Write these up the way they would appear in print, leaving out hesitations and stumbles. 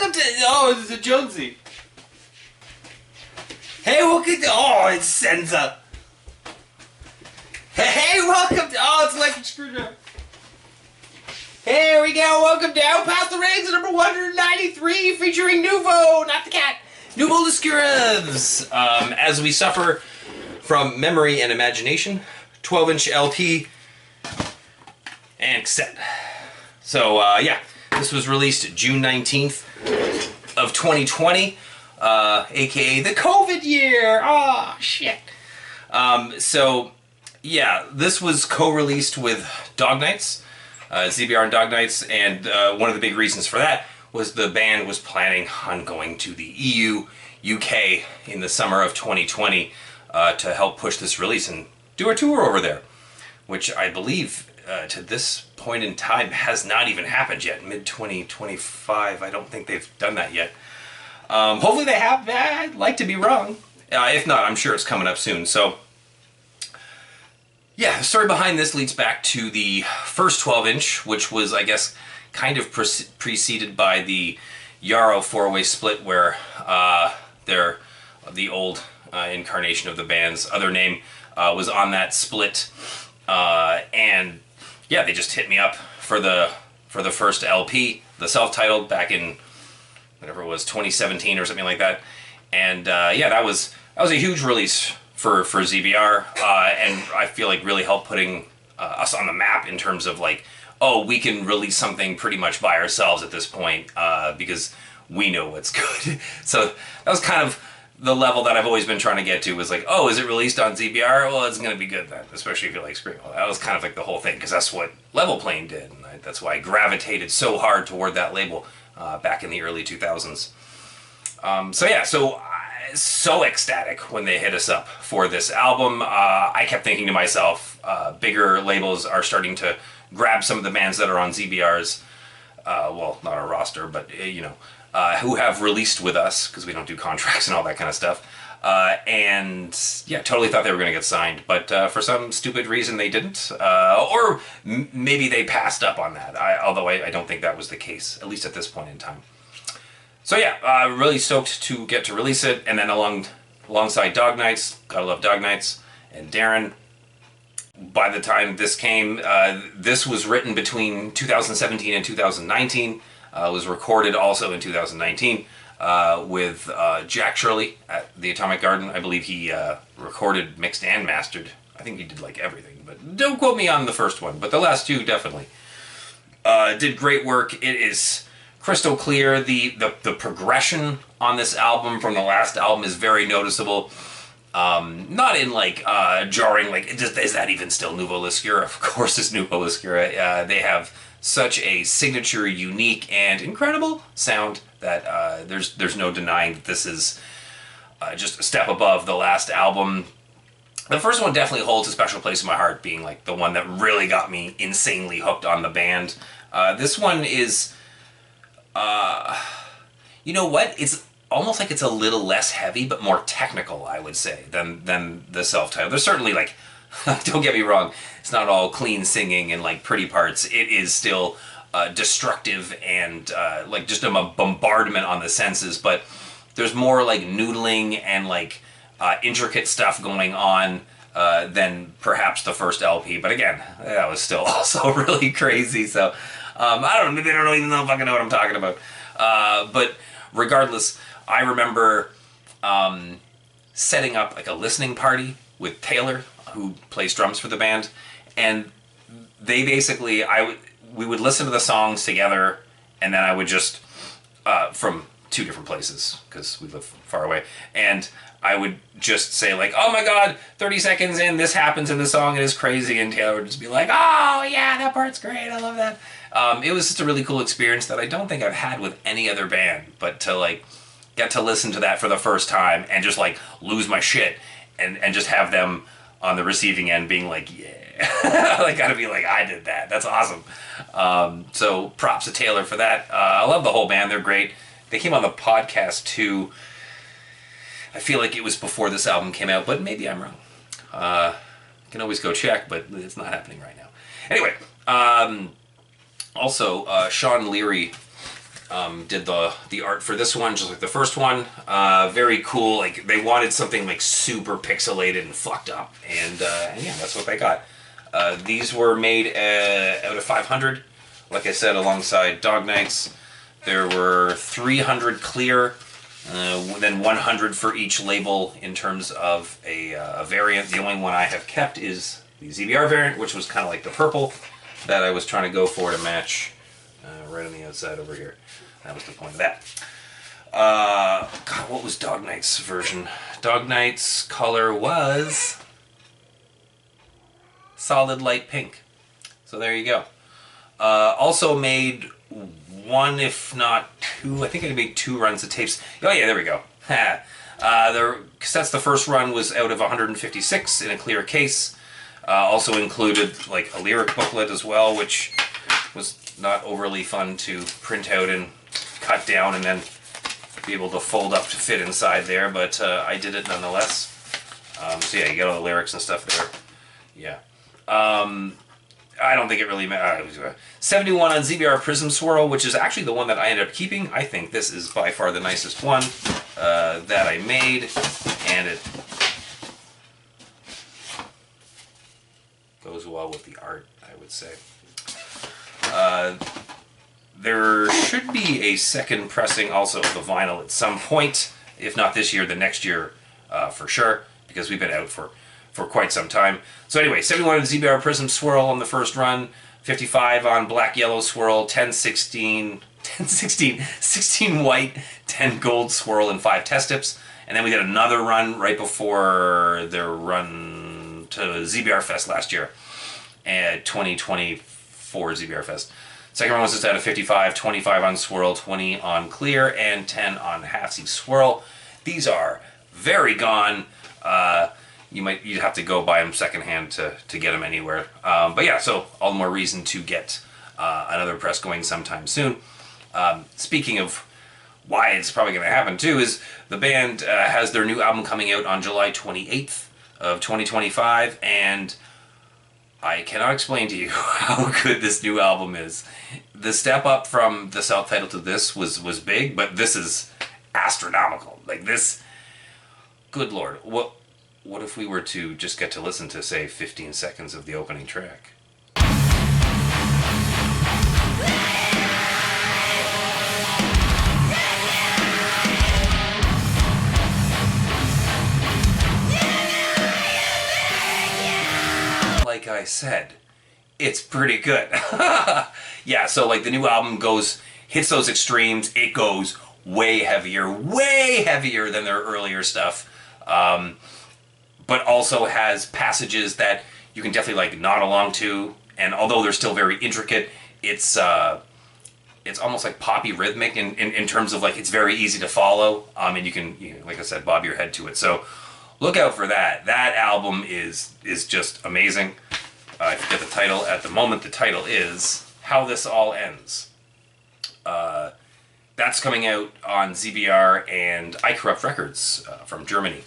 welcome to... Oh, this is a Jonesy. Hey, welcome to... Oh, it's Senza. Hey, welcome to... Oh, it's Electric Screwdriver. Here we go. Welcome to Out Past the Rings, number 193, featuring Nuvo, not the cat. Nuvolascura. As we suffer from memory and imagination, 12-inch LP and cassette. So, yeah, this was released June 19th of 2020, aka the COVID year. Oh, shit. So, yeah, this was co-released with Dog Nights, ZBR and Dog Nights, and one of the big reasons for that was the band was planning on going to the EU, UK in the summer of 2020 to help push this release and do a tour over there, which I believe to this point in time has not even happened yet. Mid-2025, I don't think they've done that yet. Hopefully they have. I'd like to be wrong. If not, I'm sure it's coming up soon. So, yeah, the story behind this leads back to the first 12-inch, which was, I guess, kind of preceded by the Yarrow four-way split, where they're the old incarnation of the band's other name was on that split, and yeah, they just hit me up for the first LP, the self-titled, back in whatever it was, 2017 or something like that, and yeah, that was a huge release for ZBR, and I feel like really helped putting us on the map in terms of like, oh, we can release something pretty much by ourselves at this point, because we know what's good. So that was kind of the level that I've always been trying to get to, was like, oh, is it released on ZBR? Well, it's going to be good then, especially if you like Screamo. That was kind of like the whole thing, because that's what Level Plane did, and that's why I gravitated so hard toward that label back in the early 2000s. So yeah, so ecstatic when they hit us up for this album. I kept thinking to myself, bigger labels are starting to grab some of the bands that are on ZBR's, well, not our roster, but, you know, who have released with us, because we don't do contracts and all that kind of stuff. And, yeah, totally thought they were going to get signed, but for some stupid reason they didn't. Or maybe they passed up on that, although I don't think that was the case, at least at this point in time. So yeah, really stoked to get to release it, and then alongside Dog Nights, gotta love Dog Nights, and Darren. By the time this came, this was written between 2017 and 2019. Was recorded also in 2019 with Jack Shirley at the Atomic Garden. I believe he recorded, mixed, and mastered. I think he did like everything, but don't quote me on the first one. But the last two definitely did great work. It is crystal clear. The progression on this album from the last album is very noticeable. Not in like jarring, like, is that even still Nuvolascura? Of course it's Nuvolascura. They have such a signature, unique, and incredible sound that there's no denying that this is just a step above the last album. The first one definitely holds a special place in my heart, being like the one that really got me insanely hooked on the band. This one is... you know what? It's almost like it's a little less heavy, but more technical, I would say, than the self-titled. There's certainly, like, don't get me wrong, it's not all clean singing and, like, pretty parts. It is still destructive and, like, just a bombardment on the senses, but there's more, like, noodling and, like, intricate stuff going on than perhaps the first LP. But again, that was still also really crazy, so... I don't know, maybe I don't even know if I know what I'm talking about. But regardless, I remember setting up like a listening party with Taylor, who plays drums for the band, and they basically, we would listen to the songs together, and then I would just, from two different places, because we live far away, and I would just say like, oh my god, 30 seconds in, this happens in the song, it is crazy, and Taylor would just be like, oh yeah, that part's great, I love that. It was just a really cool experience that I don't think I've had with any other band, but to like get to listen to that for the first time and just like lose my shit and just have them on the receiving end being like, yeah, like gotta be like, I did that, that's awesome. So props to Taylor for that. I love the whole band, they're great. They came on the podcast too. I feel like it was before this album came out, but maybe I'm wrong. Can always go check, but it's not happening right now. Anyway, also, Sean Leary did the art for this one, just like the first one. Very cool. Like, they wanted something like super pixelated and fucked up, and yeah, that's what they got. These were made out of 500, like I said, alongside Dog Nights. There were 300 clear, then 100 for each label in terms of a variant. The only one I have kept is the ZBR variant, which was kind of like the purple that I was trying to go for to match right on the outside over here. That was the point of that. God, what was Dog Knight's version? Dog Knight's color was solid light pink. So there you go. Also made one, if not two, I think I made 2 runs of tapes. Oh yeah, there we go. The cassettes, the first run was out of 156 in a clear case. Also included like a lyric booklet as well, which was not overly fun to print out and cut down and then be able to fold up to fit inside there, but I did it nonetheless. So yeah, you got all the lyrics and stuff there. Yeah. I don't think it really matters. 71 on ZBR Prism Swirl, which is actually the one that I ended up keeping. I think this is by far the nicest one that I made, and it goes well with the art, I would say. There should be a second pressing also of the vinyl at some point, if not this year, the next year for sure, because we've been out for quite some time. So anyway, 71 on ZBR Prism Swirl on the first run, 55 on Black Yellow Swirl, 16 white, 10 gold swirl, and 5 test tips. And then we did another run right before their run to ZBR Fest last year, at 2024 ZBR Fest. Second one was just out of 55, 25 on swirl, 20 on clear, and 10 on half-C swirl. These are very gone. You'd have to go buy them secondhand to get them anywhere. But yeah, so all the more reason to get another press going sometime soon. Speaking of why it's probably going to happen too, is the band has their new album coming out on July 28th of 2025, and I cannot explain to you how good this new album is. The step up from the self-titled to this was big, but this is astronomical. Like this, good lord, what if we were to just get to listen to, say, 15 seconds of the opening track? Like I said, it's pretty good. Yeah, so like the new album hits those extremes. It goes way heavier than their earlier stuff. But also has passages that you can definitely like nod along to, and although they're still very intricate, it's almost like poppy rhythmic in terms of like it's very easy to follow, and you can, like I said, bob your head to it. So look out for that. That album is just amazing. I forget the title at the moment. The title is How This All Ends. That's coming out on ZBR and I Corrupt Records from Germany.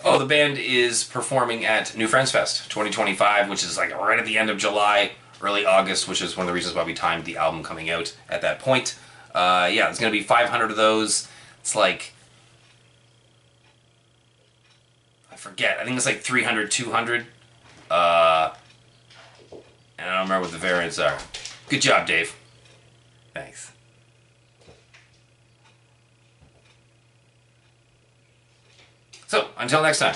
Oh, the band is performing at New Friends Fest 2025, which is like right at the end of July, early August, which is one of the reasons why we timed the album coming out at that point. Yeah, there's going to be 500 of those. It's like, I forget. I think it's like 300, 200. And I don't remember what the variants are. Good job, Dave. Thanks. So, until next time,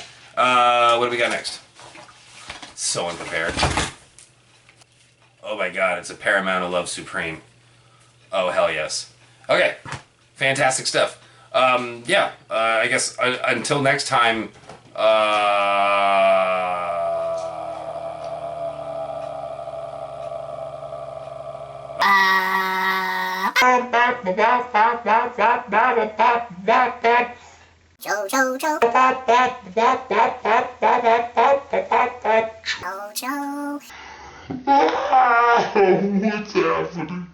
what do we got next? So unprepared. Oh my god, it's a Paramount of Love Supreme. Oh, hell yes. Okay, fantastic stuff. Yeah, I guess until next time, Cho cho cho. Cho cho. What's happening?